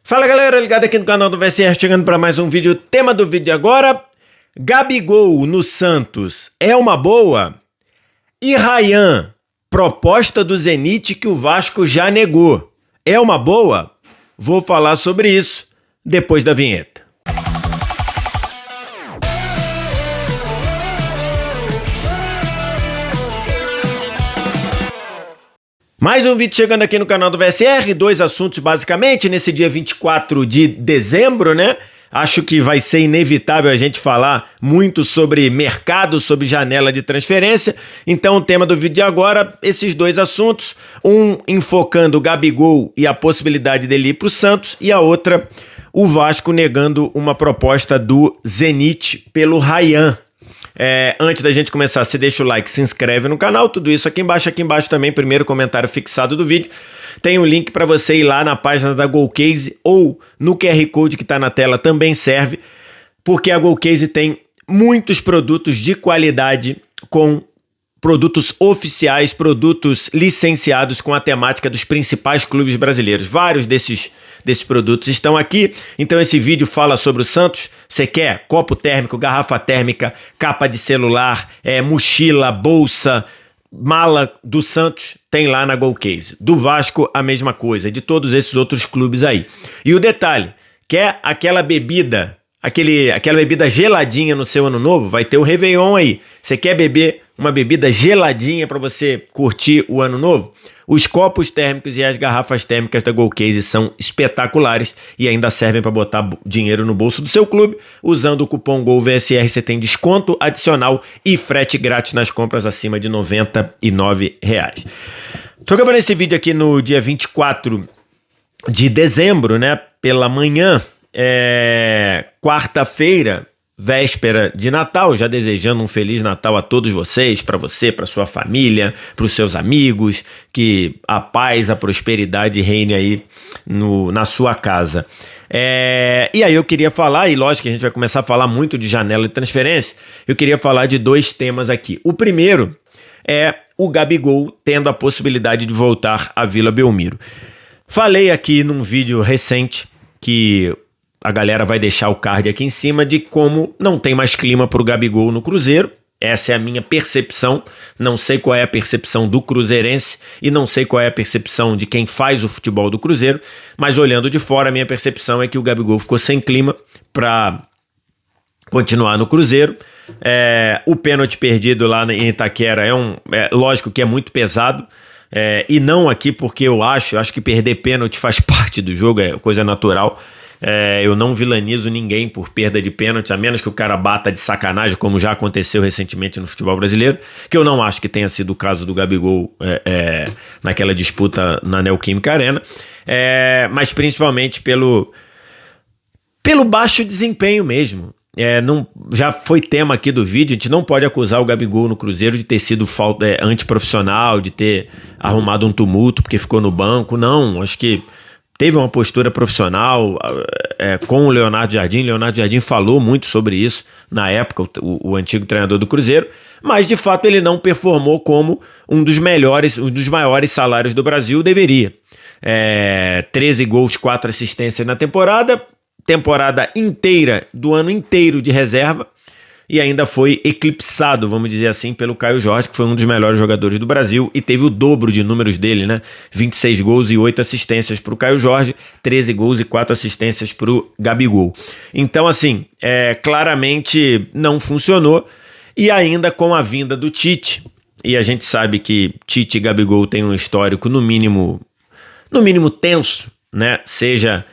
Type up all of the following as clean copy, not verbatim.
Fala galera, ligado aqui no canal do VSR, chegando para mais um vídeo. Tema do vídeo de agora: Gabigol no Santos é uma boa? E Ryan, proposta do Zenit que o Vasco já negou, é uma boa? Vou falar sobre isso depois da vinheta. Mais um vídeo chegando aqui no canal do VSR, dois assuntos basicamente, nesse dia 24 de dezembro, né? Acho que vai ser inevitável a gente falar muito sobre mercado, sobre janela de transferência. Então o tema do vídeo de agora, esses dois assuntos, um enfocando o Gabigol e a possibilidade dele ir para o Santos, e a outra, o Vasco negando uma proposta do Zenit pelo Ryan. Antes da gente começar, você deixa o like, se inscreve no canal, tudo isso aqui embaixo também, primeiro comentário fixado do vídeo. Tem um link para você ir lá na página da Golcase ou no QR Code que está na tela, também serve, porque a Golcase tem muitos produtos de qualidade, com produtos oficiais, produtos licenciados com a temática dos principais clubes brasileiros. Vários desses produtos estão aqui. Então esse vídeo fala sobre o Santos. Você quer copo térmico, garrafa térmica, capa de celular, mochila, bolsa, mala do Santos, tem lá na Golcase. Do Vasco, a mesma coisa, de todos esses outros clubes aí. E o detalhe, quer aquela bebida, aquela bebida geladinha no seu ano novo? Vai ter o Réveillon aí. Você quer beber uma bebida geladinha para você curtir o ano novo? Os copos térmicos e as garrafas térmicas da Golcase são espetaculares e ainda servem para botar dinheiro no bolso do seu clube. Usando o cupom GOLVSR você tem desconto adicional e frete grátis nas compras acima de R$ 99. Tô gravando esse vídeo aqui no dia 24 de dezembro, né? Pela manhã, quarta-feira, véspera de Natal, já desejando um Feliz Natal a todos vocês, para você, para sua família, para os seus amigos, que a paz, a prosperidade reine aí na sua casa. E aí eu queria falar, e lógico que a gente vai começar a falar muito de janela de transferência, eu queria falar de dois temas aqui. O primeiro é o Gabigol tendo a possibilidade de voltar à Vila Belmiro. Falei aqui num vídeo recente que a galera vai deixar o card aqui em cima, de como não tem mais clima para o Gabigol no Cruzeiro. Essa é a minha percepção. Não sei qual é a percepção do cruzeirense e não sei qual é a percepção de quem faz o futebol do Cruzeiro, mas olhando de fora, a minha percepção é que o Gabigol ficou sem clima para continuar no Cruzeiro. O pênalti perdido lá em Itaquera lógico que é muito pesado. E não aqui porque eu acho que perder pênalti faz parte do jogo, é coisa natural. Eu não vilanizo ninguém por perda de pênalti, a menos que o cara bata de sacanagem, como já aconteceu recentemente no futebol brasileiro, que eu não acho que tenha sido o caso do Gabigol naquela disputa na Neoquímica Arena, mas principalmente pelo baixo desempenho mesmo. Já foi tema aqui do vídeo, a gente não pode acusar o Gabigol no Cruzeiro de ter sido antiprofissional, de ter arrumado um tumulto porque ficou no banco. Não, acho que teve uma postura profissional com o Leonardo Jardim. Leonardo Jardim falou muito sobre isso na época, o antigo treinador do Cruzeiro, mas de fato ele não performou como um dos maiores salários do Brasil deveria. 13 gols, 4 assistências na temporada inteira, do ano inteiro de reserva, e ainda foi eclipsado, vamos dizer assim, pelo Caio Jorge, que foi um dos melhores jogadores do Brasil e teve o dobro de números dele, né? 26 gols e 8 assistências para o Caio Jorge, 13 gols e 4 assistências para o Gabigol. Então, assim, claramente não funcionou, e ainda com a vinda do Tite, e a gente sabe que Tite e Gabigol têm um histórico no mínimo tenso, né? Seja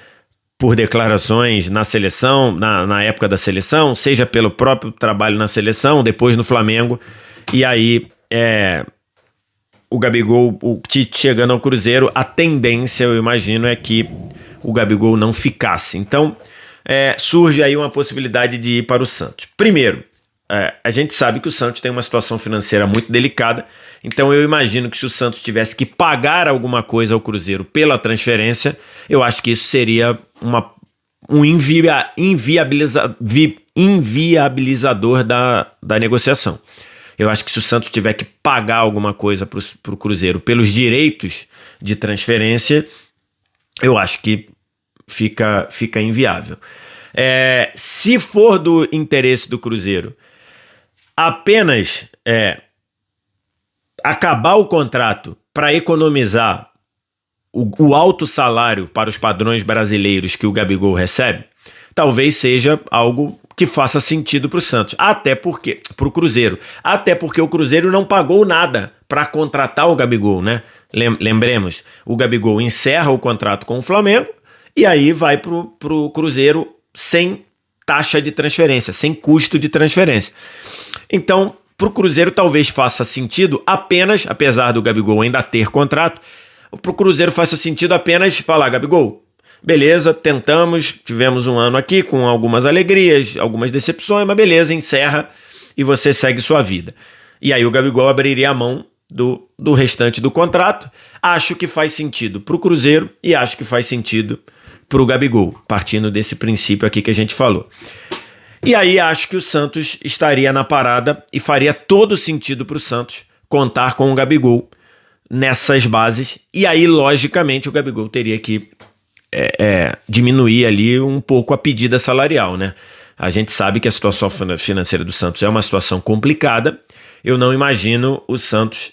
por declarações na seleção, na época da seleção, seja pelo próprio trabalho na seleção, depois no Flamengo, e aí o Gabigol, o Tite chegando ao Cruzeiro, a tendência, eu imagino, é que o Gabigol não ficasse. Então, surge aí uma possibilidade de ir para o Santos. Primeiro, a gente sabe que o Santos tem uma situação financeira muito delicada, então eu imagino que se o Santos tivesse que pagar alguma coisa ao Cruzeiro pela transferência, eu acho que isso seria um inviabilizador da negociação. Eu acho que se o Santos tiver que pagar alguma coisa para o Cruzeiro pelos direitos de transferência, eu acho que fica inviável. Se for do interesse do Cruzeiro apenas acabar o contrato para economizar o alto salário para os padrões brasileiros que o Gabigol recebe, talvez seja algo que faça sentido para o Santos, para o Cruzeiro, até porque o Cruzeiro não pagou nada para contratar o Gabigol, né? Lembremos, o Gabigol encerra o contrato com o Flamengo e aí vai pro Cruzeiro sem taxa de transferência, sem custo de transferência. Então, para o Cruzeiro talvez faça sentido apenas, apesar do Gabigol ainda ter contrato, para o Cruzeiro faça sentido apenas falar: Gabigol, beleza, tentamos, tivemos um ano aqui com algumas alegrias, algumas decepções, mas beleza, encerra e você segue sua vida. E aí o Gabigol abriria a mão do restante do contrato. Acho que faz sentido para o Cruzeiro e acho que faz sentido para o Gabigol, partindo desse princípio aqui que a gente falou. E aí acho que o Santos estaria na parada e faria todo sentido para o Santos contar com o Gabigol nessas bases. E aí, logicamente, o Gabigol teria que diminuir ali um pouco a pedida salarial, né? A gente sabe que a situação financeira do Santos é uma situação complicada. Eu não imagino o Santos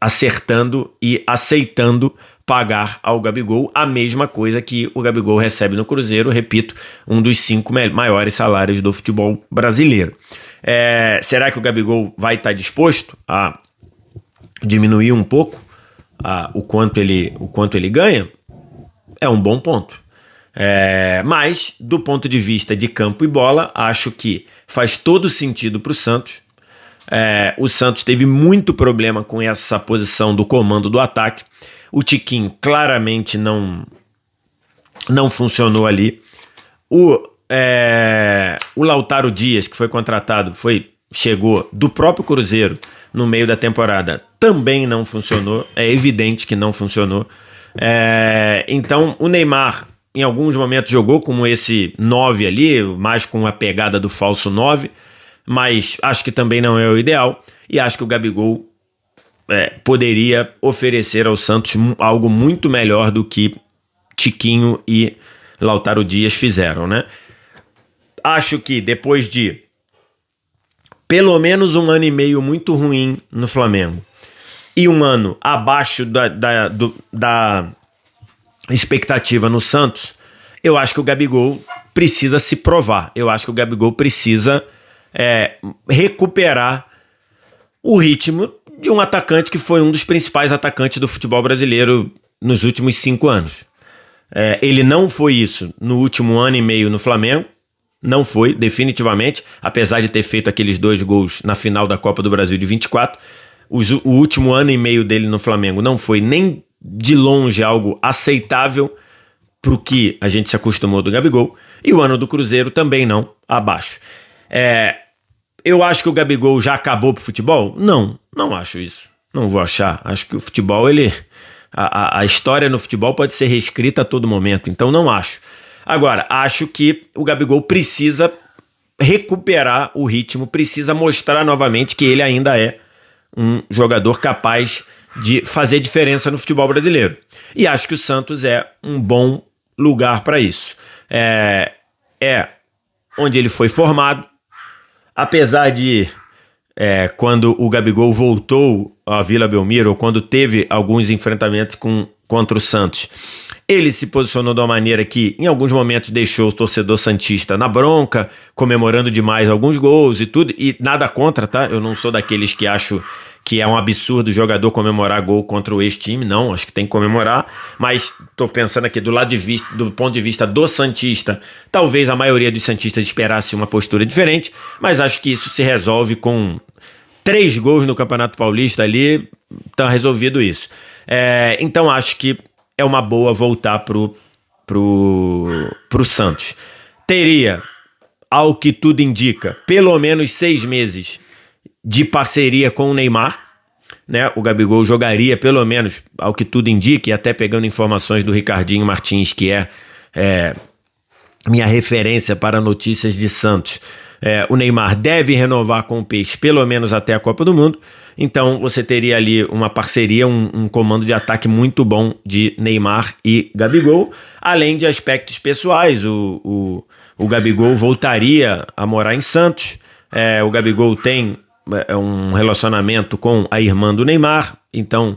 acertando e aceitando pagar ao Gabigol a mesma coisa que o Gabigol recebe no Cruzeiro, repito, um dos 5 maiores salários do futebol brasileiro. Será que o Gabigol vai estar disposto a diminuir um pouco o quanto ele ganha? É um bom ponto. Mas, do ponto de vista de campo e bola, acho que faz todo sentido para o Santos. O Santos teve muito problema com essa posição do comando do ataque. O Tiquinho claramente não funcionou ali. O Lautaro Dias, que foi contratado, chegou do próprio Cruzeiro no meio da temporada, também não funcionou. É evidente que não funcionou. Então o Neymar em alguns momentos jogou como esse 9 ali, mais com a pegada do falso 9, mas acho que também não é o ideal, e acho que o Gabigol poderia oferecer ao Santos algo muito melhor do que Tiquinho e Lautaro Dias fizeram, né? Acho que depois de pelo menos um ano e meio muito ruim no Flamengo e um ano abaixo da expectativa no Santos, eu acho que o Gabigol precisa se provar. Eu acho que o Gabigol precisa recuperar o ritmo de um atacante que foi um dos principais atacantes do futebol brasileiro nos últimos 5 anos. Ele não foi isso no último ano e meio no Flamengo, não foi, definitivamente, apesar de ter feito aqueles 2 gols na final da Copa do Brasil de 24, o último ano e meio dele no Flamengo não foi nem de longe algo aceitável pro que a gente se acostumou do Gabigol, e o ano do Cruzeiro também não, abaixo. Eu acho que o Gabigol já acabou pro futebol? Não acho isso. Não vou achar. Acho que o futebol, a história no futebol pode ser reescrita a todo momento, então não acho. Agora, acho que o Gabigol precisa recuperar o ritmo, precisa mostrar novamente que ele ainda é um jogador capaz de fazer diferença no futebol brasileiro. E acho que o Santos é um bom lugar para isso. Onde ele foi formado, apesar de quando o Gabigol voltou à Vila Belmiro, ou quando teve alguns enfrentamentos contra o Santos, ele se posicionou de uma maneira que em alguns momentos deixou o torcedor santista na bronca, comemorando demais alguns gols e tudo, e nada contra, tá? Eu não sou daqueles que acho que é um absurdo o jogador comemorar gol contra o ex-time, não, acho que tem que comemorar, mas tô pensando aqui do ponto de vista do santista, talvez a maioria dos santistas esperasse uma postura diferente, mas acho que isso se resolve com 3 gols no Campeonato Paulista ali, tá resolvido isso. Então acho que é uma boa voltar pro Santos. Teria, ao que tudo indica, pelo menos 6 meses de parceria com o Neymar, né? O Gabigol jogaria pelo menos, ao que tudo indica, e até pegando informações do Ricardinho Martins, que é minha referência para notícias de Santos, O Neymar deve renovar com o Peixe pelo menos até a Copa do Mundo. Então você teria ali uma parceria, um comando de ataque muito bom de Neymar e Gabigol. Além de aspectos pessoais, o Gabigol voltaria a morar em Santos. O Gabigol tem um relacionamento com a irmã do Neymar. Então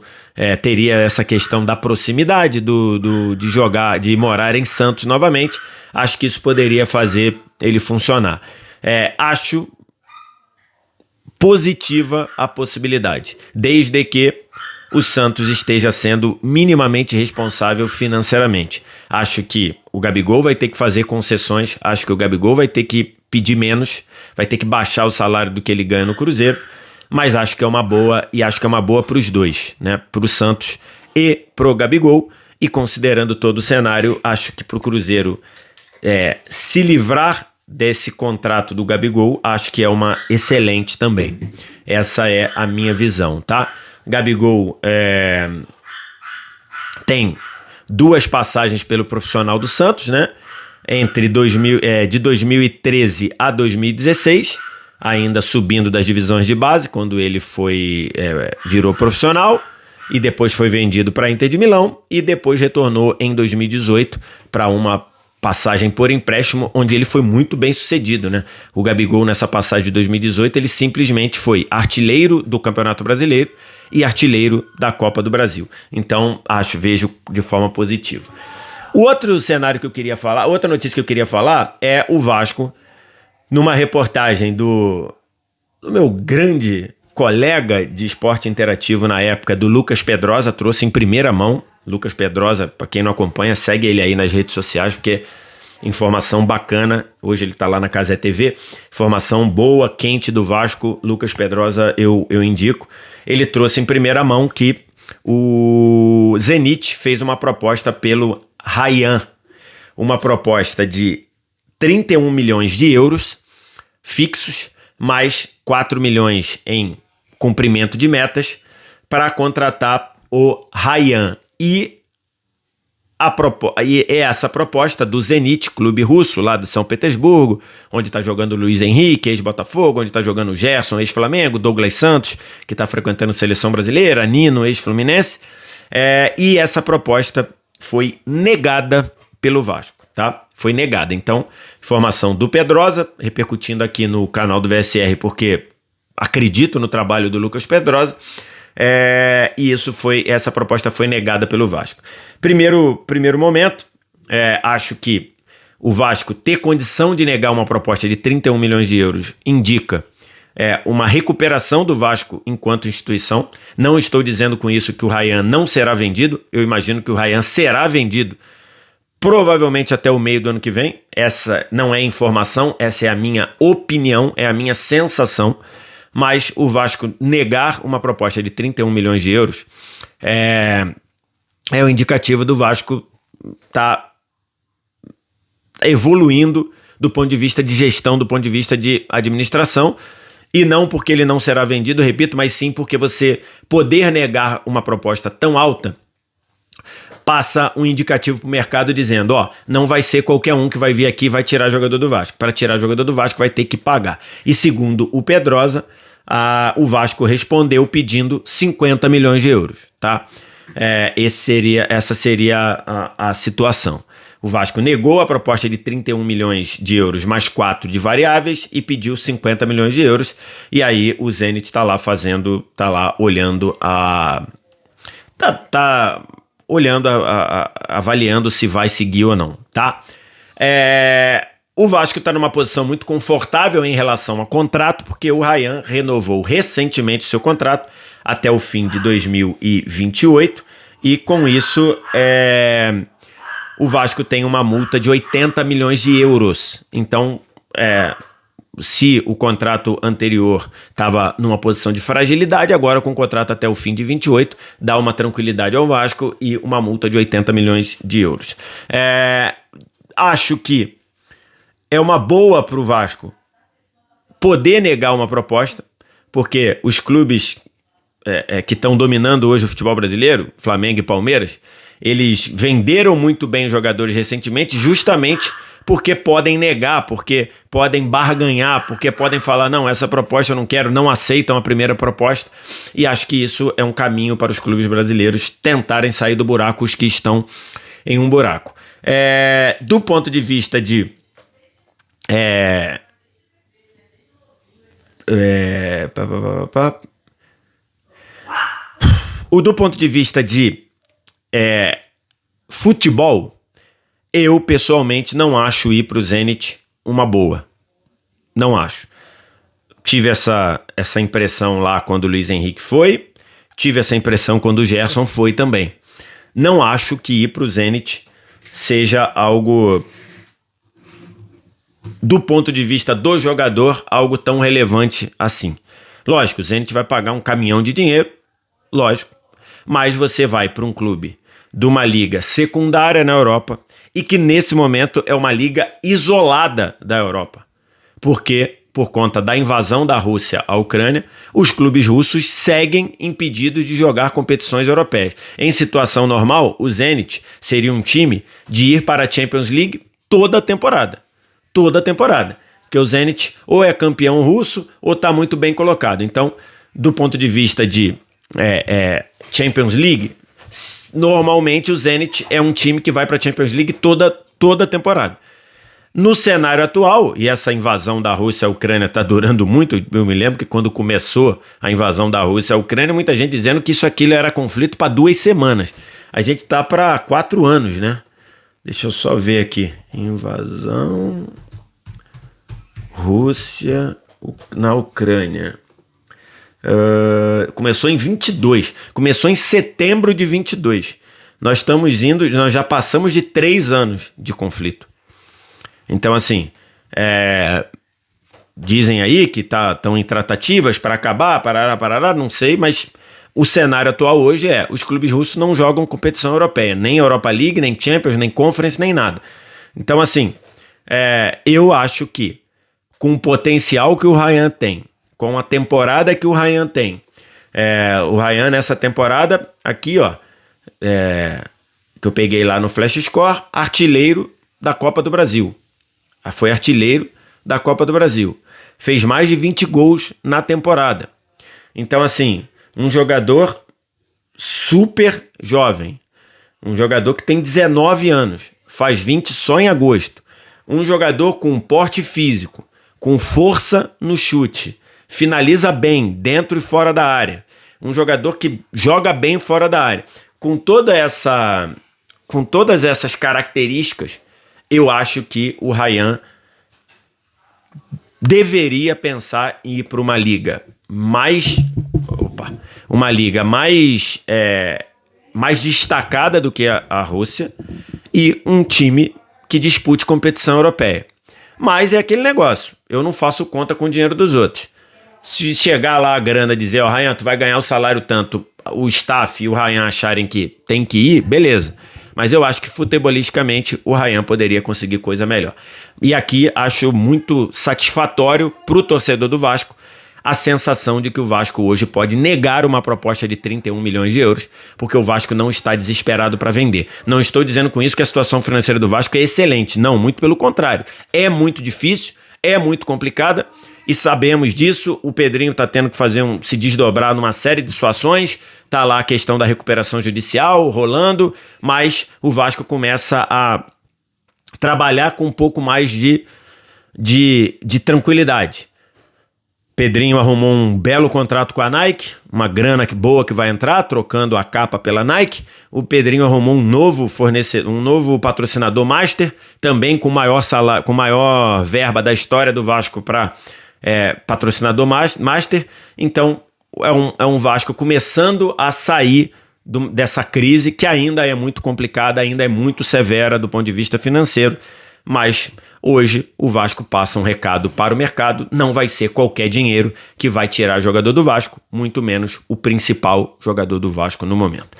teria essa questão da proximidade de jogar, de morar em Santos novamente. Acho que isso poderia fazer ele funcionar. Acho positiva a possibilidade, desde que o Santos esteja sendo minimamente responsável financeiramente. Acho que o Gabigol vai ter que fazer concessões, acho que o Gabigol vai ter que pedir menos, vai ter que baixar o salário do que ele ganha no Cruzeiro, mas acho que é uma boa, e acho que é uma boa para os dois, né? Para o Santos e para o Gabigol, e considerando todo o cenário, acho que para o Cruzeiro se livrar desse contrato do Gabigol, acho que é uma excelente também. Essa é a minha visão, tá? Gabigol tem 2 passagens pelo profissional do Santos, né? De 2013 a 2016, ainda subindo das divisões de base, quando ele virou profissional, e depois foi vendido para a Inter de Milão, e depois retornou em 2018 para uma passagem por empréstimo, onde ele foi muito bem sucedido, né? O Gabigol, nessa passagem de 2018, ele simplesmente foi artilheiro do Campeonato Brasileiro e artilheiro da Copa do Brasil. Então, vejo de forma positiva. O outro cenário que eu queria falar, outra notícia que eu queria falar é o Vasco, numa reportagem do meu grande colega de esporte interativo na época, do Lucas Pedrosa, trouxe em primeira mão. Lucas Pedrosa, para quem não acompanha, segue ele aí nas redes sociais, porque informação bacana. Hoje ele tá lá na Cazé TV. Informação boa, quente do Vasco. Lucas Pedrosa, eu indico. Ele trouxe em primeira mão que o Zenit fez uma proposta pelo Ryan. Uma proposta de 31 milhões de euros fixos, mais 4 milhões em cumprimento de metas, para contratar o Ryan. E essa proposta do Zenit, clube russo lá de São Petersburgo, onde está jogando o Luiz Henrique, ex-Botafogo, onde está jogando o Gerson, ex-Flamengo, Douglas Santos, que está frequentando a seleção brasileira, Nino, ex-Fluminense, e essa proposta foi negada pelo Vasco, tá? Foi negada. Então, informação do Pedrosa, repercutindo aqui no canal do VSR, porque acredito no trabalho do Lucas Pedrosa, e essa proposta foi negada pelo Vasco. Primeiro momento, acho que o Vasco ter condição de negar uma proposta de 31 milhões de euros indica uma recuperação do Vasco enquanto instituição. Não estou dizendo com isso que o Ryan não será vendido, eu imagino que o Ryan será vendido provavelmente até o meio do ano que vem. Essa não é informação, essa é a minha opinião, é a minha sensação. Mas o Vasco negar uma proposta de 31 milhões de euros é o indicativo do Vasco tá evoluindo do ponto de vista de gestão, do ponto de vista de administração, e não porque ele não será vendido, repito, mas sim porque você poder negar uma proposta tão alta passa um indicativo para o mercado dizendo, não vai ser qualquer um que vai vir aqui e vai tirar jogador do Vasco. Para tirar jogador do Vasco vai ter que pagar. E segundo o Pedrosa, o Vasco respondeu pedindo 50 milhões de euros, tá? Essa seria a situação. O Vasco negou a proposta de 31 milhões de euros mais 4 de variáveis e pediu 50 milhões de euros. E aí o Zenit está lá olhando avaliando se vai seguir ou não, tá? O Vasco está numa posição muito confortável em relação ao contrato, porque o Ryan renovou recentemente o seu contrato até o fim de 2028, e com isso o Vasco tem uma multa de 80 milhões de euros. Então, se o contrato anterior estava numa posição de fragilidade, agora com o contrato até o fim de 28, dá uma tranquilidade ao Vasco e uma multa de 80 milhões de euros. Acho que é uma boa para o Vasco poder negar uma proposta, porque os clubes que estão dominando hoje o futebol brasileiro, Flamengo e Palmeiras, eles venderam muito bem os jogadores recentemente, justamente porque podem negar, porque podem barganhar, porque podem falar, não, essa proposta eu não quero, não aceitam a primeira proposta, e acho que isso é um caminho para os clubes brasileiros tentarem sair do buraco, os que estão em um buraco. Do ponto de vista de do ponto de vista de futebol, eu pessoalmente não acho ir para o Zenit uma boa. Não acho. Tive essa impressão lá quando o Luiz Henrique foi, tive essa impressão quando o Gerson foi também. Não acho que ir para o Zenit seja algo, do ponto de vista do jogador, algo tão relevante assim. Lógico, o Zenit vai pagar um caminhão de dinheiro, lógico, mas você vai para um clube de uma liga secundária na Europa e que nesse momento é uma liga isolada da Europa. Porque, por conta da invasão da Rússia à Ucrânia, os clubes russos seguem impedidos de jogar competições europeias. Em situação normal, o Zenit seria um time de ir para a Champions League toda a temporada. Toda a temporada. Porque o Zenit ou é campeão russo ou está muito bem colocado. Então, do ponto de vista de Champions League, normalmente o Zenit é um time que vai para a Champions League toda a temporada. No cenário atual, e essa invasão da Rússia à Ucrânia está durando muito, eu me lembro que quando começou a invasão da Rússia à Ucrânia, muita gente dizendo que aquilo era conflito para 2 semanas. A gente está para 4 anos, né? Deixa eu só ver aqui. Invasão Rússia na Ucrânia. Começou em 22. Começou em setembro de 22. Nós já passamos de 3 anos de conflito. Então, assim, dizem aí que estão em tratativas para acabar, parará, não sei, mas o cenário atual hoje os clubes russos não jogam competição europeia, nem Europa League, nem Champions, nem Conference, nem nada. Então, assim, eu acho que com o potencial que o Rayan tem, com a temporada que o Rayan tem, o Rayan nessa temporada, aqui, ó, que eu peguei lá no Flash Score, artilheiro da Copa do Brasil. Foi artilheiro da Copa do Brasil. Fez mais de 20 gols na temporada. Então, assim, um jogador super jovem. Um jogador que tem 19 anos. Faz 20 só em agosto. Um jogador com porte físico, com força no chute. Finaliza bem, dentro e fora da área. Um jogador que joga bem fora da área. Com todas essas características, eu acho que o Rayan deveria pensar em ir para uma liga mais destacada do que a Rússia e um time que dispute competição europeia. Mas é aquele negócio, eu não faço conta com o dinheiro dos outros. Se chegar lá a grana e dizer, Rayan, tu vai ganhar o salário tanto, o staff e o Rayan acharem que tem que ir, beleza. Mas eu acho que futebolisticamente o Rayan poderia conseguir coisa melhor. E aqui acho muito satisfatório para o torcedor do Vasco a sensação de que o Vasco hoje pode negar uma proposta de 31 milhões de euros, porque o Vasco não está desesperado para vender. Não estou dizendo com isso que a situação financeira do Vasco é excelente. Não, muito pelo contrário. É muito difícil, é muito complicada e sabemos disso. O Pedrinho está tendo que se desdobrar numa série de situações. Tá lá a questão da recuperação judicial rolando, mas o Vasco começa a trabalhar com um pouco mais de tranquilidade. Pedrinho arrumou um belo contrato com a Nike, uma grana boa que vai entrar, trocando a capa pela Nike. O Pedrinho arrumou um novo patrocinador master, também com maior verba da história do Vasco para patrocinador master. Então, é um Vasco começando a sair dessa crise que ainda é muito complicada, ainda é muito severa do ponto de vista financeiro, mas hoje o Vasco passa um recado para o mercado: não vai ser qualquer dinheiro que vai tirar jogador do Vasco, muito menos o principal jogador do Vasco no momento,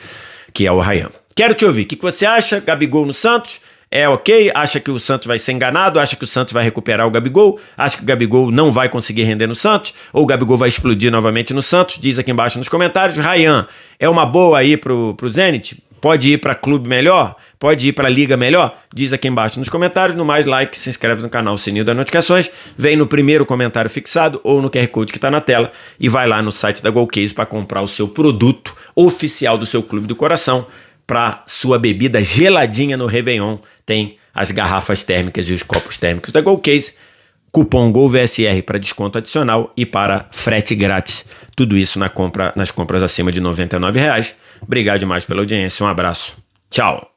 que é o Rayan. Quero te ouvir, o que você acha? Gabigol no Santos? É ok? Acha que o Santos vai ser enganado? Acha que o Santos vai recuperar o Gabigol? Acha que o Gabigol não vai conseguir render no Santos? Ou o Gabigol vai explodir novamente no Santos? Diz aqui embaixo nos comentários. Rayan, é uma boa aí pro Zenit? Pode ir para clube melhor? Pode ir para liga melhor? Diz aqui embaixo nos comentários. No mais, like, se inscreve no canal, sininho das notificações. Vem no primeiro comentário fixado ou no QR Code que está na tela e vai lá no site da Golcase para comprar o seu produto oficial do seu clube do coração para sua bebida geladinha no Réveillon. Tem as garrafas térmicas e os copos térmicos da Golcase. Cupom GOLVSR para desconto adicional e para frete grátis. Tudo isso nas compras acima de R$ 99. Obrigado demais pela audiência. Um abraço. Tchau.